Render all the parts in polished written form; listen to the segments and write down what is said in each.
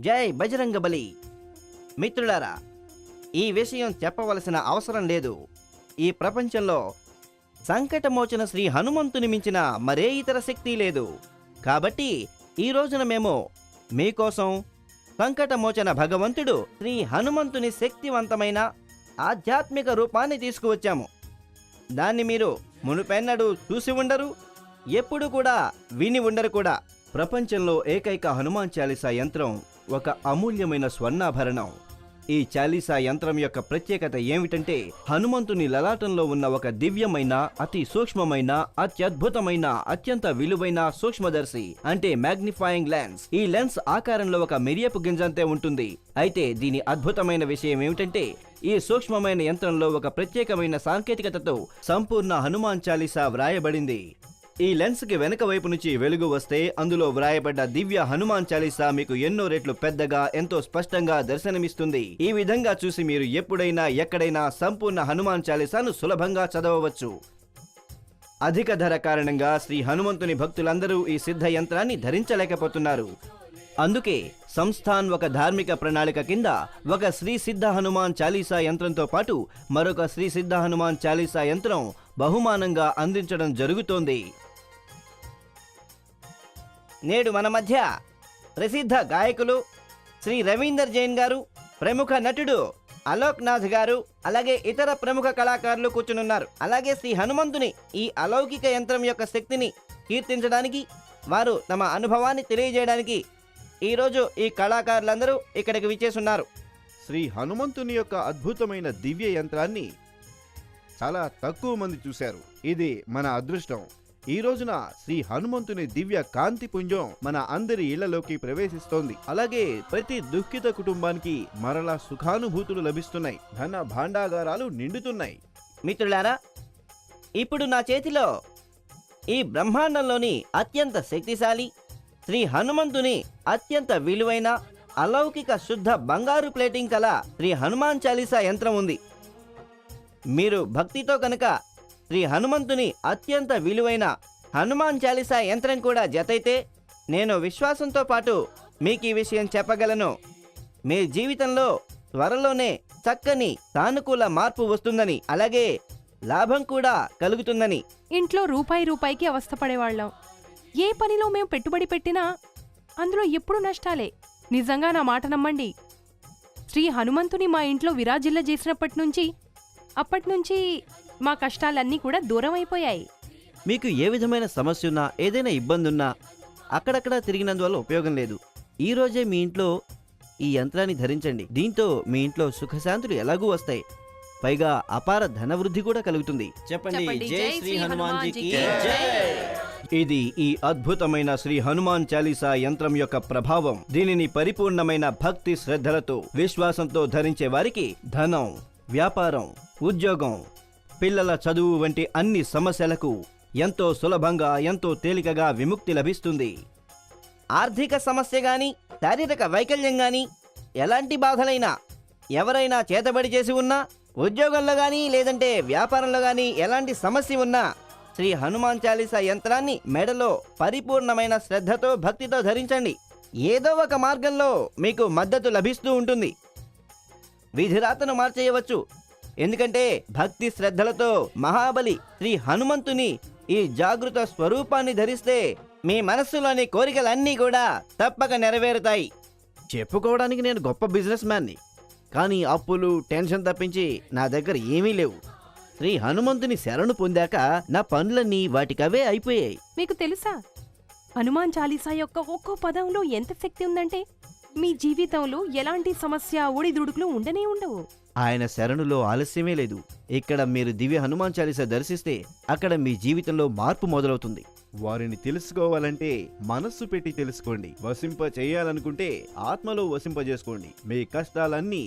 జై బజరంగబలి. మిత్రులారా, ఈ విషయం చెప్పవలసిన అవసరం లేదు. ఈ ప్రపంచంలో సంకటమోచన శ్రీ హనుమంతుని మించిన మరే ఇతర శక్తి లేదు. కాబట్టి ఈ రోజున మేము మీకోసం సంకటమోచన భగవంతుడు శ్రీ హనుమంతుని శక్తివంతమైన ఆధ్యాత్మిక రూపాన్ని తీసుకువచ్చాము. దాన్ని మీరు మునుపెన్నడూ చూసి ఉండరు, ఎప్పుడు కూడా విని ఉండరు కూడా. ప్రపంచంలో ఏకైక హనుమాన్ చాలీసా యంత్రం ఒక అమూల్యమైన స్వర్ణాభరణం. ఈ చాలీసా యంత్రం యొక్క ప్రత్యేకత ఏమిటంటే, హనుమంతుని లలాటంలో ఉన్న ఒక దివ్యమైన, అతి సూక్ష్మమైన, అత్యద్భుతమైన, అత్యంత విలువైన సూక్ష్మదర్శి అంటే మ్యాగ్నిఫైయింగ్ లెన్స్. ఈ లెన్స్ ఆకారంలో ఒక మిరియపు గింజంతే ఉంటుంది. అయితే దీని అద్భుతమైన విషయం ఏమిటంటే, ఈ సూక్ష్మమైన యంత్రంలో ఒక ప్రత్యేకమైన సాంకేతికతతో సంపూర్ణ హనుమాన్ చాలీసా వ్రాయబడింది. ఈ లెన్స్ కి వెనక వైపు నుంచి వెలుగు వస్తే అందులో వ్రాయబడ్డ దివ్య హనుమాన్ చాలీసా మీకు ఎన్నో రెట్లు పెద్దగా, ఎంతో స్పష్టంగా దర్శనమిస్తుంది. ఈ విధంగా చూసి మీరు ఎప్పుడైనా ఎక్కడైనా సంపూర్ణ హనుమాన్ చాలీసాను సులభంగా చదవవచ్చు. అధిక ధర కారణంగా శ్రీ హనుమంతుని భక్తులందరూ ఈ సిద్ధ యంత్రాన్ని ధరించలేకపోతున్నారు. అందుకే సంస్థాన్ ఒక ధార్మిక ప్రణాళిక కింద ఒక శ్రీ సిద్ధ హనుమాన్ చాలీసా యంత్రంతో పాటు మరొక శ్రీ సిద్ధ హనుమాన్ చాలీసా యంత్రం బహుమానంగా అందించడం జరుగుతోంది. నేడు మన మధ్య ప్రసిద్ధ గాయకులు శ్రీ రవీందర్ జైన్ గారు, ప్రముఖ నటుడు అలోక్ నాథ్ గారు, అలాగే ఇతర ప్రముఖ కళాకారులు కూర్చునున్నారు. అలాగే శ్రీ హనుమంతుని ఈ అలౌకిక యంత్రం యొక్క శక్తిని కీర్తించడానికి, వారు తమ అనుభవాన్ని తెలియజేయడానికి ఈరోజు ఈ కళాకారులందరూ ఇక్కడికి విచ్చేస్తున్నారు. శ్రీ హనుమంతుని యొక్క అద్భుతమైన దివ్య యంత్రాన్ని చాలా తక్కువ మంది చూశారు. ఇది మన అదృష్టం. ఈ రోజున శ్రీ హనుమంతుని దివ్య కాంతి పుంజం మన అందరి ఇళ్లలోకి ప్రవేశిస్తోంది. అలాగే ప్రతి దుఃఖిత కుటుంబానికి మరలా సుఖానుభూతులు లభిస్తున్నాయి, ధన భాండాగారాలు నిండుతున్నాయి. మిత్రులారా, ఇప్పుడు నా చేతిలో ఈ బ్రహ్మాండంలోని అత్యంత శక్తిశాలి శ్రీ హనుమంతుని అత్యంత విలువైన అలౌకిక శుద్ధ బంగారు ప్లేటింగ్ కల శ్రీ హనుమాన్ చాలీసా యంత్రం ఉంది. మీరు భక్తితో కనుక శ్రీ హనుమంతుని అత్యంత విలువైన హనుమాన్ చాలీసా యంత్రం కూడా జతైతే, నేను విశ్వాసంతో పాటు మీకు ఈ విషయం చెప్పగలను. మీ జీవితంలో త్వరలోనే చక్కని సానుకూల మార్పు వస్తుందని, అలాగే లాభం కూడా కలుగుతుందని. ఇంట్లో రూపాయికి అవస్థపడేవాళ్ళం. ఏ పనిలో మేము పెట్టుబడి పెట్టినా అందులో ఎప్పుడు నష్టాలే. నిజంగా నా మాట నమ్మండి. శ్రీ హనుమంతుని మా ఇంట్లో విరాజిల్ల చేసినప్పటి నుంచి మా కష్టాలన్నీ కూడా దూరం అయిపోయాయి. మీకు ఏ విధమైన సమస్య ఉన్నా, ఏదైనా ఇబ్బంది ఉన్నా అక్కడక్కడ తిరిగినందువల్ల ఉపయోగం లేదు. ఈ రోజే మీ ఇంట్లో ఈ యంత్రాన్ని ధరించండి. దీంతో మీ ఇంట్లో సుఖశాంతులు ఎలాగూ వస్తాయి, పైగా అపార ధనవృద్ధి కూడా కలుగుతుంది. చెప్పండి, జై శ్రీ హనుమాన్ జీకి జై. ఇది ఈ అద్భుతమైన శ్రీ హనుమాన్ చాలీసా యంత్రం యొక్క ప్రభావం. దీనిని పరిపూర్ణమైన భక్తి శ్రద్ధలతో, విశ్వాసంతో ధరించే వారికి ధనం, వ్యాపారం, ఉద్యోగం, పిల్లల చదువు వంటి అన్ని సమస్యలకు ఎంతో సులభంగా, ఎంతో తేలికగా విముక్తి లభిస్తుంది. ఆర్థిక సమస్య గాని, శారీరక వైకల్యం గాని, ఎలాంటి బాధలైనా, ఎవరైనా చేతబడి చేసి ఉన్నా, ఉద్యోగంలో గాని లేదంటే వ్యాపారంలో గాని ఎలాంటి సమస్య ఉన్నా శ్రీ హనుమాన్ చాలీసా యంత్రాన్ని మెడలో పరిపూర్ణమైన శ్రద్ధతో, భక్తితో ధరించండి. ఏదో ఒక మార్గంలో మీకు మద్దతు లభిస్తూ ఉంటుంది. విధిరాతను మార్చేయవచ్చు. ఎందుకంటే భక్తి శ్రద్ధలతో మహాబలి శ్రీ హనుమంతుని ఈ జాగృత స్వరూపాన్ని ధరిస్తే మీ మనస్సులోని కోరికలన్నీ కూడా తప్పక నెరవేరుతాయి. చెప్పుకోవడానికి నేను గొప్ప బిజినెస్ మ్యాన్ని, కానీ అప్పులు, టెన్షన్ తప్పించి నా దగ్గర ఏమీ లేవు. శ్రీ హనుమంతుని శరణు పొందాక నా పనులన్నీ వాటికవే అయిపోయాయి. మీకు తెలుసా, హనుమాన్ చాలీసా యొక్క ఒక్కో పదంలో ఎంత శక్తి ఉందంటే మీ జీవితంలో ఎలాంటి సమస్య, ఒడిదుడుకులు ఉండనే ఉండవు. ఆయన శరణులో ఆలస్యమే లేదు. ఇక్కడ మీరు దివ్య హనుమాన్ చాలీసా దర్శిస్తే అక్కడ మీ జీవితంలో మార్పు మొదలవుతుంది. వారిని తెలుసుకోవాలంటే మనస్సు పెట్టి తెలుసుకోండి. వసింప చేయాలనుకుంటే ఆత్మలో వసింపజేసుకోండి. మీ కష్టాలన్నీ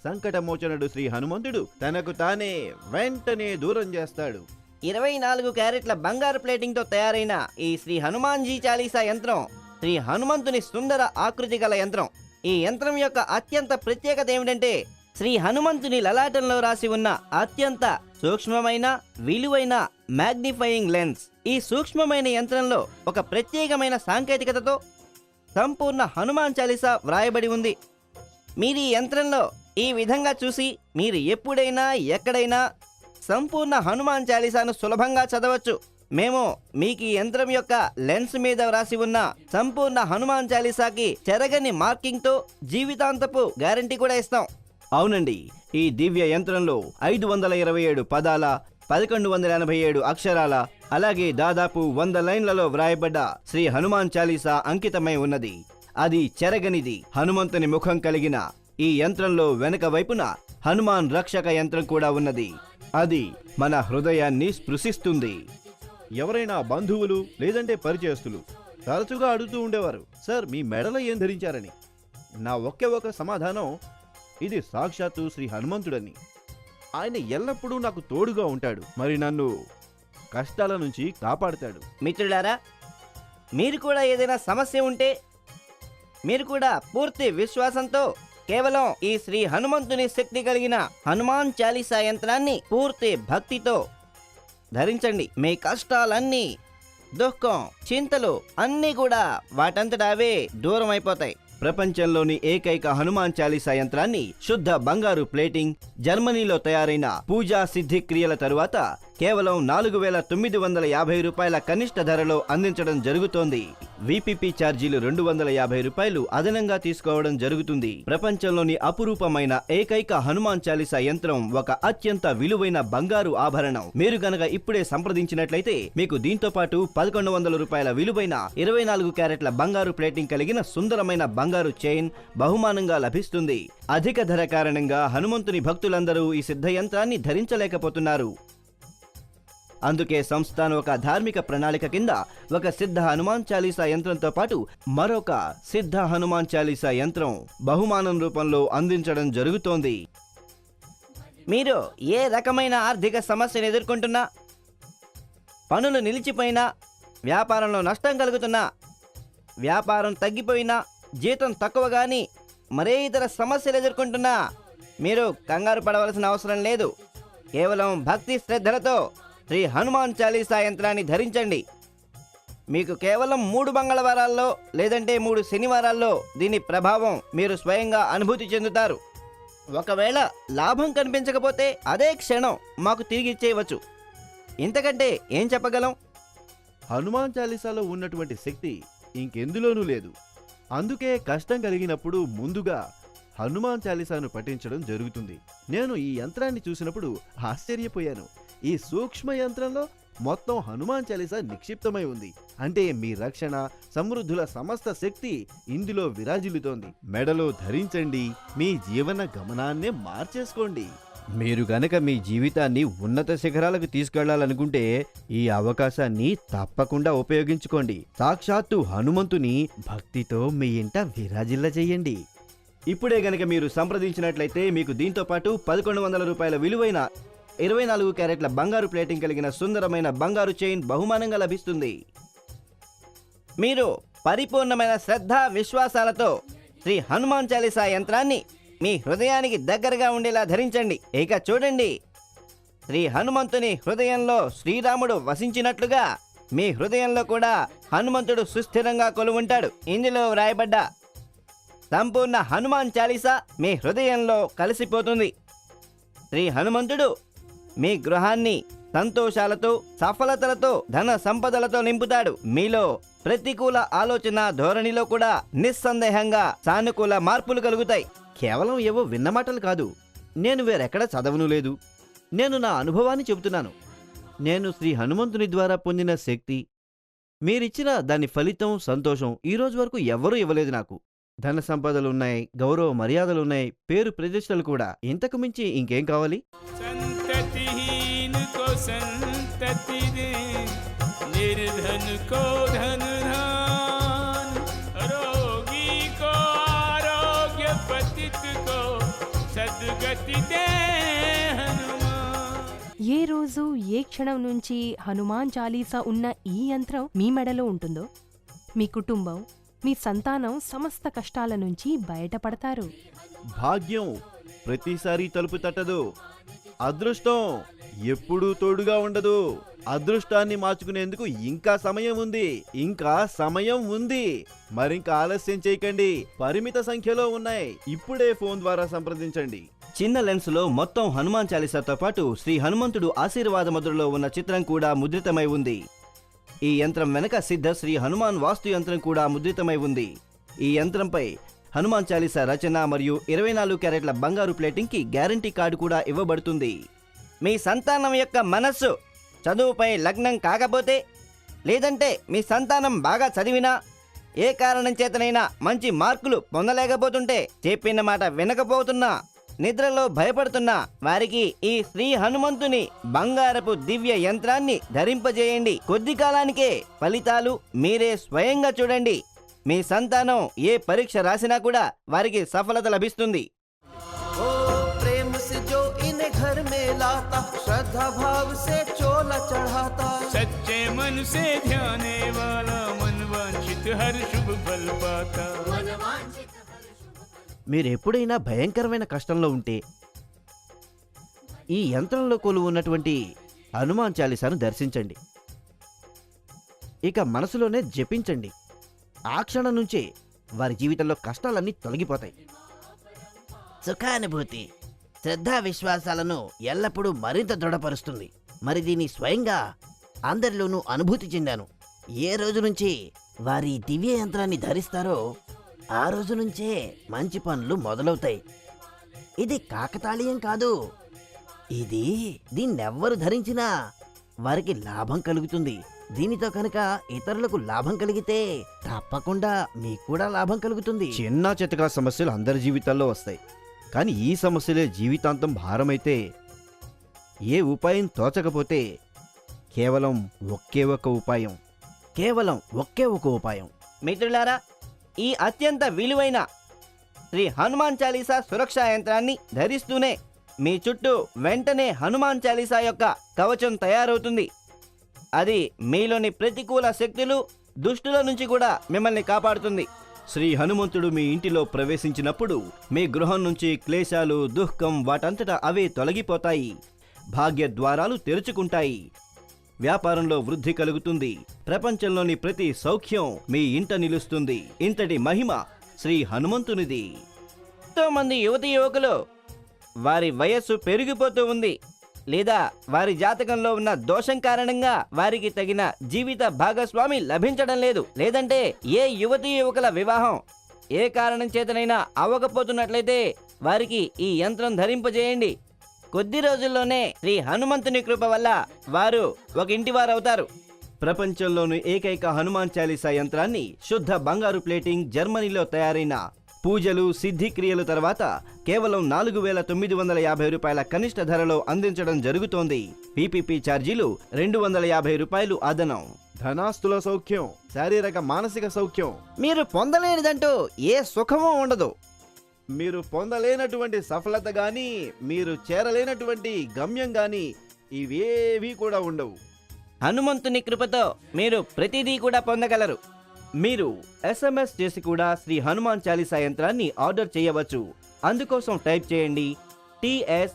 సంకటమోచనుడు శ్రీ హనుమంతుడు తనకు తానే వెంటనే దూరం చేస్తాడు. 24 క్యారెట్ల బంగారు ప్లేటింగ్తో తయారైన ఈ శ్రీ హనుమాన్ జీ చాలీసా యంత్రం శ్రీ హనుమంతుని సుందర ఆకృతి గల యంత్రం. ఈ యంత్రం యొక్క అత్యంత ప్రత్యేకత ఏమిటంటే, శ్రీ హనుమంతుని లలాటంలో రాసి ఉన్న అత్యంత సూక్ష్మమైన, విలువైన మ్యాగ్నిఫైయింగ్ లెన్స్. ఈ సూక్ష్మమైన యంత్రంలో ఒక ప్రత్యేకమైన సాంకేతికతతో సంపూర్ణ హనుమాన్ చాలీసా వ్రాయబడి ఉంది. మీరు ఈ యంత్రంలో ఈ విధంగా చూసి మీరు ఎప్పుడైనా ఎక్కడైనా సంపూర్ణ హనుమాన్ చాలీసాను సులభంగా చదవచ్చు. మేము మీకు ఈ యంత్రం యొక్క లెన్స్ మీద వ్రాసి ఉన్న సంపూర్ణ హనుమాన్ చాలీసాకి చెరగని మార్కింగ్తో జీవితాంతపు గ్యారంటీ కూడా ఇస్తాం. అవునండి, ఈ దివ్య యంత్రంలో 527 పదాల 1187 అక్షరాల అలాగే దాదాపు 100 లైన్లలో వ్రాయబడ్డ శ్రీ హనుమాన్ చాలీసా అంకితమై ఉన్నది. అది చెరగనిది. హనుమంతుని ముఖం కలిగిన ఈ యంత్రంలో వెనక వైపున హనుమాన్ రక్షక యంత్రం కూడా ఉన్నది. అది మన హృదయాన్ని స్పృశిస్తుంది. ఎవరైనా బంధువులు లేదంటే పరిచయస్తులు తరచుగా అడుగుతూ ఉండేవారు, సార్ మీ మెడలో ఏం ధరించారని. నా ఒకే ఒక సమాధానం, ఇది సాక్షాత్తు శ్రీ హనుమంతుడని. ఆయన ఎల్లప్పుడూ నాకు తోడుగా ఉంటాడు, మరి నన్ను కష్టాల నుంచి కాపాడుతాడు. మిత్రులారా, మీరు కూడా ఏదైనా సమస్య ఉంటే మీరు కూడా పూర్తి విశ్వాసంతో కేవలం ఈ శ్రీ హనుమంతుని శక్తి కలిగిన హనుమాన్ చాలీసా యంత్రాన్ని పూర్తి భక్తితో ధరించండి. మీ కష్టాలన్నీ, దుఃఖం, చింతలు అన్నీ కూడా వాటంతట అవే దూరం అయిపోతాయి. ప్రపంచంలోని ఏకైక హనుమాన్ చాలీసా యంత్రాన్ని శుద్ధ బంగారు ప్లేటింగ్, జర్మనీలో తయారైన పూజా సిద్ధి క్రియల తరువాత కేవలం 4,950 రూపాయల కనిష్ట ధరలో అందించడం జరుగుతోంది. విపిపి ఛార్జీలు 250 రూపాయలు అదనంగా తీసుకోవడం జరుగుతుంది. ప్రపంచంలోని అపురూపమైన ఏకైక హనుమాన్ చాలీసా యంత్రం ఒక అత్యంత విలువైన బంగారు ఆభరణం. మీరు గనక ఇప్పుడే సంప్రదించినట్లయితే మీకు దీంతో పాటు 1100 రూపాయల విలువైన 24 క్యారెట్ల బంగారు ప్లేటింగ్ కలిగిన సుందరమైన బంగారు చైన్ బహుమానంగా లభిస్తుంది. అధిక ధర కారణంగా హనుమంతుని భక్తులందరూ ఈ సిద్ధ యంత్రాన్ని ధరించలేకపోతున్నారు. అందుకే సంస్థానం ఒక ధార్మిక ప్రణాళిక కింద ఒక సిద్ధ హనుమాన్ చాలీసా యంత్రంతో పాటు మరొక సిద్ధ హనుమాన్ చాలీసా యంత్రం బహుమానం రూపంలో అందించడం జరుగుతోంది. మీరు ఏ రకమైన ఆర్థిక సమస్యను ఎదుర్కొంటున్నా, పనులు నిలిచిపోయినా, వ్యాపారంలో నష్టం కలుగుతున్నా, వ్యాపారం తగ్గిపోయినా, జీతం తక్కువ కానీ మరే ఇతర సమస్యలు ఎదుర్కొంటున్నా మీరు కంగారు పడవలసిన అవసరం లేదు. కేవలం భక్తి శ్రద్ధలతో శ్రీ హనుమాన్ చాలీసా యంత్రాన్ని ధరించండి. మీకు కేవలం 3 మంగళవారాల్లో లేదంటే 3 శనివారాల్లో దీని ప్రభావం మీరు స్వయంగా అనుభూతి చెందుతారు. ఒకవేళ లాభం కనిపించకపోతే అదే క్షణం మాకు తిరిగి ఇచ్చేయవచ్చు. ఇంతకంటే ఏం చెప్పగలం? హనుమాన్ చాలీసాలో ఉన్నటువంటి శక్తి ఇంకెందులోనూ లేదు. అందుకే కష్టం కలిగినప్పుడు ముందుగా హనుమాన్ చాలీసాను పఠించడం జరుగుతుంది. నేను ఈ యంత్రాన్ని చూసినప్పుడు ఆశ్చర్యపోయాను. ఈ సూక్ష్మ యంత్రంలో మొత్తం హనుమాన్ చాలీసా నిక్షిప్తమై ఉంది. అంటే మీ రక్షణ, సమృద్ధుల సమస్త శక్తి ఇందులో విరాజిల్లుతోంది. మెడలో ధరించండి, మీ జీవన గమనాన్నే మార్చేసుకోండి. మీరు గనక మీ జీవితాన్ని ఉన్నత శిఖరాలకు తీసుకెళ్లాలనుకుంటే ఈ అవకాశాన్ని తప్పకుండా ఉపయోగించుకోండి. సాక్షాత్తు హనుమంతుని భక్తితో మీ ఇంట విరాజిల్ల చెయ్యండి. ఇప్పుడే గనక మీరు సంప్రదించినట్లయితే మీకు దీంతో పాటు 1100 రూపాయల విలువైన 24 క్యారెట్ల బంగారు ప్లేటింగ్ కలిగిన సుందరమైన బంగారు చైన్ బహుమానంగా లభిస్తుంది. మీరు పరిపూర్ణమైన శ్రద్ధ విశ్వాసాలతో శ్రీ హనుమాన్ చాలీసా యంత్రాన్ని మీ హృదయానికి దగ్గరగా ఉండేలా ధరించండి. ఇక చూడండి, శ్రీ హనుమంతుని హృదయంలో శ్రీరాముడు వసించినట్లుగా మీ హృదయంలో కూడా హనుమంతుడు సుస్థిరంగా కొలువుంటాడు. ఇందులో వ్రాయబడ్డ సంపూర్ణ హనుమాన్ చాలీసా మీ హృదయంలో కలిసిపోతుంది. శ్రీ హనుమంతుడు మీ గృహాన్ని సంతోషాలతో, సఫలతలతో, ధన సంపదలతో నింపుతాడు. మీలో ప్రతికూల ఆలోచన ధోరణిలో కూడా నిస్సందేహంగా సానుకూల మార్పులు కలుగుతాయి. కేవలం ఏవో విన్న మాటలు కాదు, నేను వేరెక్కడ చదవను లేదు. నేను నా అనుభవాన్ని చెబుతున్నాను. నేను శ్రీ హనుమంతుని ద్వారా పొందిన శక్తి, మీరిచ్చిన దాని ఫలితం, సంతోషం ఈ రోజు వరకు ఎవ్వరూ ఇవ్వలేదు నాకు. ధన సంపదలున్నాయి, గౌరవ మర్యాదలున్నాయి, పేరు ప్రతిష్టలు కూడా. ఇంతకు మించి ఇంకేం కావాలి? संततिहीन को संतति दे, निर्धन को धन धान, रोगी को आरोग्य, पतित को सद्गति दे हनुमान. ఏ రోజు ఏ క్షణం నుంచి హనుమాన్ చాలీసా ఉన్న ఈ యంత్రం మీ మెడలో ఉంటుందో మీ కుటుంబం, మీ సంతానం సమస్త కష్టాల నుంచి బయటపడతారు. భాగ్యం ప్రతిసారి తలుపు తట్టదు. అదృష్టం ఎప్పుడూ తోడుగా ఉండదు. అదృష్టాన్ని మార్చుకునేందుకు ఇంకా సమయం ఉంది. మరింక ఆలస్యం చేయకండి. పరిమిత సంఖ్యలో ఉన్నాయి. ఇప్పుడే ఫోన్ ద్వారా సంప్రదించండి. చిన్న లెన్సులో మొత్తం హనుమాన్ చాలీసాతో పాటు శ్రీ హనుమంతుడు ఆశీర్వాద ముద్రలో ఉన్న చిత్రం కూడా ముద్రితమై ఉంది. ఈ యంత్రం వెనక సిద్ధ శ్రీ హనుమాన్ వాస్తు యంత్రం కూడా ముద్రితమై ఉంది. ఈ యంత్రంపై హనుమాన్ చాలీసా రచన మరియు 24 క్యారెట్ల బంగారు ప్లేటింగ్ కి గ్యారంటీ కార్డు కూడా ఇవ్వబడుతుంది. మీ సంతానం యొక్క మనస్సు చదువుపై లగ్నం కాకపోతే, లేదంటే మీ సంతానం బాగా చదివినా, ఏ కారణం చేతనైనా మంచి మార్కులు పొందలేకపోతుంటే, చెప్పిన మాట వినకపోతున్నా, నిద్రలో భయపడుతున్నా వారికి ఈ శ్రీ హనుమంతుని బంగారపు దివ్య యంత్రాన్ని ధరింపజేయండి. కొద్ది కాలానికే ఫలితాలు మీరే స్వయంగా చూడండి. మీ సంతానం ఏ పరీక్ష రాసినా కూడా వారికి సఫలత లభిస్తుంది. ओ प्रेम से जो इन्हें घर में लाता, श्रद्धा भाव से चोला चढ़ाता, सच्चे मन से ध्याने वाला मन वांछित हर शुभ फल पाता. మీరు ఎప్పుడైనా భయంకరమైన కష్టంలో ఉంటే ఈ యంత్రంలో కొలువు ఉన్నటువంటి హనుమాన్ చాలీసాను దర్శించండి. ఇక మనసులోనే జపించండి. ఆ క్షణం నుంచే వారి జీవితంలో కష్టాలన్నీ తొలగిపోతాయి. సుఖానుభూతి శ్రద్ధా విశ్వాసాలను ఎల్లప్పుడూ మరింత దృఢపరుస్తుంది. మరి దీన్ని స్వయంగా అందరిలోనూ అనుభూతి చెందాను. ఏ రోజు నుంచి వారి దివ్య యంత్రాన్ని ధరిస్తారో ఆ రోజు నుంచే మంచి పనులు మొదలవుతాయి. ఇది కాకతాళీయం కాదు. దీన్నెవ్వరు ధరించినా వారికి లాభం కలుగుతుంది. దీనితో కనుక ఇతరులకు లాభం కలిగితే తప్పకుండా మీకు కూడా లాభం కలుగుతుంది. చిన్న చితకా సమస్యలు అందరి జీవితాల్లో వస్తాయి. కానీ ఈ సమస్యలే జీవితాంతం భారమైతే, ఏ ఉపాయం తోచకపోతే కేవలం ఒకే ఒక ఉపాయం. మిత్రులారా, ఈ అత్యంత విలువైన శ్రీ హనుమాన్ చాలీసా సురక్షా యంత్రాన్ని ధరిస్తూనే మీ చుట్టూ వెంటనే హనుమాన్ చాలీసా యొక్క కవచం తయారవుతుంది. అది మీలోని ప్రతికూల శక్తులు, దుష్టుల నుంచి కూడా మిమ్మల్ని కాపాడుతుంది. శ్రీ హనుమంతుడు మీ ఇంటిలో ప్రవేశించినప్పుడు మీ గృహం నుంచి క్లేశాలు, దుఃఖం వాటంతటా అవే తొలగిపోతాయి. భాగ్య ద్వారాలు తెరుచుకుంటాయి. వ్యాపారంలో వృద్ధి కలుగుతుంది. ప్రపంచంలోని ప్రతి సౌఖ్యం మీ ఇంట నిలుస్తుంది. ఇంతటి మహిమ శ్రీ హనుమంతునిది. ఎంతో మంది యువతీ యువకులు వారి వయస్సు పెరిగిపోతూ ఉంది, లేదా వారి జాతకంలో ఉన్న దోషం కారణంగా వారికి తగిన జీవిత భాగస్వామి లభించడం లేదు, లేదంటే ఏ యువతీ యువకుల వివాహం ఏ కారణం చేతనైనా అవ్వకపోతున్నట్లయితే వారికి ఈ యంత్రం ధరింపజేయండి. కొద్ది రోజుల్లోనే శ్రీ హనుమంతుని కృప వల్ల వారు ఒక ఇంటి వారవుతారు. ప్రపంచంలోని ఏకైక హనుమాన్ చాలీసా యంత్రాన్ని శుద్ధ బంగారు ప్లేటింగ్ జర్మనీలో తయారైన పూజలు, సిద్ధి క్రియలు తర్వాత కేవలం 4,950 రూపాయల కనిష్ట ధరలో అందించడం జరుగుతోంది. పీపీపీ ఛార్జీలు 250 రూపాయలు అదనం. ధనాస్తుల సౌఖ్యం, శారీరక మానసిక సౌఖ్యం, మీరు పొందలేనిదంటూ ఏ సుఖమూ ఉండదు. మీరు పొందలేనటువంటి సఫలత గాని, మీరు చేరలేనటువంటి గమ్యం గాని ఇవేవీ కూడా ఉండవు. హనుమంతుని కృపతో మీరు ప్రతిదీ కూడా పొందగలరు. మీరు SMS చేసి కూడా శ్రీ హనుమాన్ చాలీసా యంత్రాన్ని ఆర్డర్ చేయవచ్చు. అందుకోసం టైప్ చేయండి TS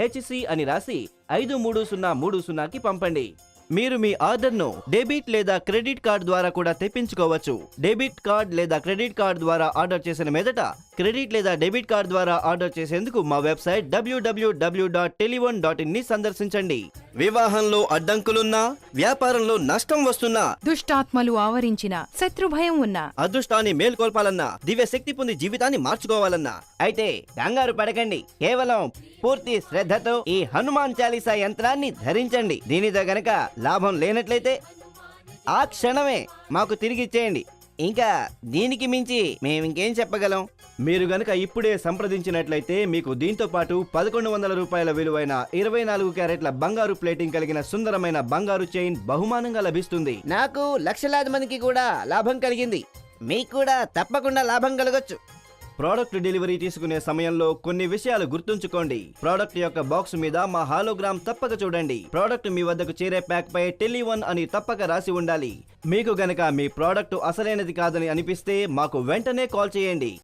HC అని రాసి 53030కి పంపండి. మీరు మీ ఆర్డర్ను డెబిట్ లేదా క్రెడిట్ కార్డ్ ద్వారా కూడా తెప్పించుకోవచ్చు. డెబిట్ కార్డ్ లేదా క్రెడిట్ కార్డ్ ద్వారా ఆర్డర్ చేసిన మీదట క్రెడిట్ లేదా డెబిట్ కార్డ్ ద్వారా ఆర్డర్ చేసేందుకు మా వెబ్సైట్ www.tele1.in ని సందర్శించండి. వివాహంలో అడ్డంకులున్నా, వ్యాపారంలో నష్టం వస్తున్నా, దుష్టాత్మలు ఆవరించిన శత్రుభయం ఉన్నా, అదృష్టాన్ని మేల్కొల్పాలన్నా, దివ్య శక్తి పొంది జీవితాన్ని మార్చుకోవాలన్నా అయితే కంగారు పడకండి. కేవలం పూర్తి శ్రద్ధతో ఈ హనుమాన్ చాలీసా యంత్రాన్ని ధరించండి. దీనితో గనక లాభం లేనట్లయితే ఆ క్షణమే మాకు తిరిగి ఇచ్చేయండి. ఇంకా దీనికి మించి మేమింకేం చెప్పగలం? మీరు గనక ఇప్పుడే సంప్రదించినట్లయితే మీకు దీంతో పాటు 1100 రూపాయల విలువైన 24 క్యారెట్ల బంగారు ప్లేటింగ్ కలిగిన సుందరమైన బంగారు చైన్ బహుమానంగా లభిస్తుంది. నాకు లక్షలాది మందికి కూడా లాభం కలిగింది. మీకు కూడా తప్పకుండా లాభం కలగొచ్చు. ప్రోడక్ట్ డెలివరీ తీసుకునే సమయంలో కొన్ని విషయాలు గుర్తుంచుకోండి. ప్రోడక్ట్ యొక్క బాక్స్ మీద మా హాలోగ్రామ్ తప్పక చూడండి. ప్రోడక్ట్ మీ వద్దకు చేరే ప్యాక్ పై టెలి1 అని తప్పక రాసి ఉండాలి. మీకు గనక మీ ప్రోడక్ట్ అసలైనది కాదని అనిపిస్తే మాకు వెంటనే కాల్ చేయండి.